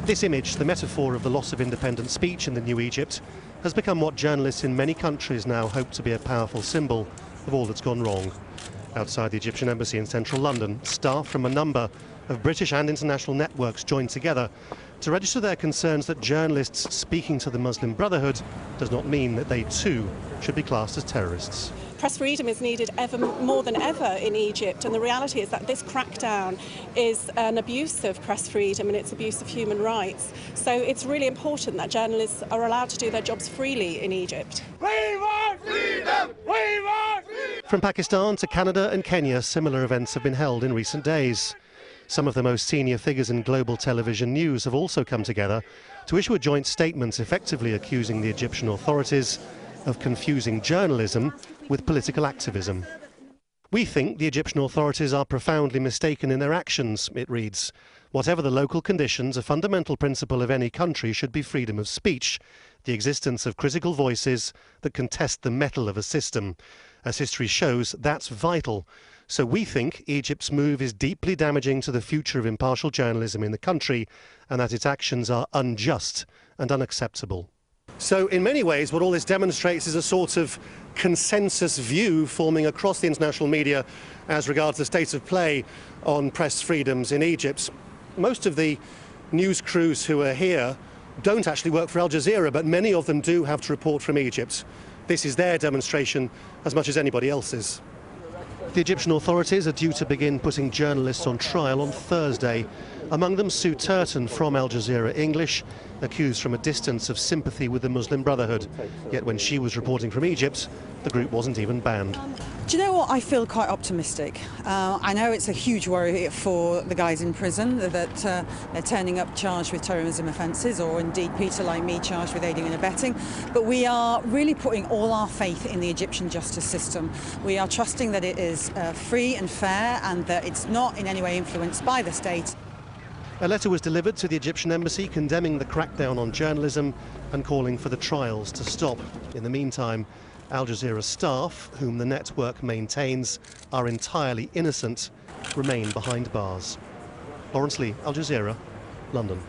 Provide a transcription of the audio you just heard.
This image, the metaphor of the loss of independent speech in the new Egypt, has become what journalists in many countries now hope to be a powerful symbol of all that's gone wrong. Outside the Egyptian embassy in central London, staff from a number of British and international networks joined together to register their concerns that journalists speaking to the Muslim Brotherhood does not mean that they too should be classed as terrorists. Press freedom is needed ever more than ever in Egypt, and the reality is that this crackdown is an abuse of press freedom and it's abuse of human rights. So it's really important that journalists are allowed to do their jobs freely in Egypt. We want freedom! We want freedom! From Pakistan to Canada and Kenya, similar events have been held in recent days. Some of the most senior figures in global television news have also come together to issue a joint statement effectively accusing the Egyptian authorities of confusing journalism with political activism. We think the Egyptian authorities are profoundly mistaken in their actions, it reads. Whatever the local conditions, a fundamental principle of any country should be freedom of speech, the existence of critical voices that contest the mettle of a system. As history shows, that's vital. So we think Egypt's move is deeply damaging to the future of impartial journalism in the country, and that its actions are unjust and unacceptable. So in many ways, what all this demonstrates is a sort of consensus view forming across the international media as regards the state of play on press freedoms in Egypt. Most of the news crews who are here don't actually work for Al Jazeera, but many of them do have to report from Egypt. This is their demonstration as much as anybody else's. The Egyptian authorities are due to begin putting journalists on trial on Thursday. Among them Sue Turton from Al Jazeera English, accused from a distance of sympathy with the Muslim Brotherhood. Yet when she was reporting from Egypt, the group wasn't even banned. Do you know what? I feel quite optimistic. I know it's a huge worry for the guys in prison that they're turning up charged with terrorism offences, or indeed Peter, like me, charged with aiding and abetting. But we are really putting all our faith in the Egyptian justice system. We are trusting that it is free and fair and that it's not in any way influenced by the state. A letter was delivered to the Egyptian embassy condemning the crackdown on journalism and calling for the trials to stop. In the meantime, Al Jazeera staff, whom the network maintains are entirely innocent, remain behind bars. Lawrence Lee, Al Jazeera, London.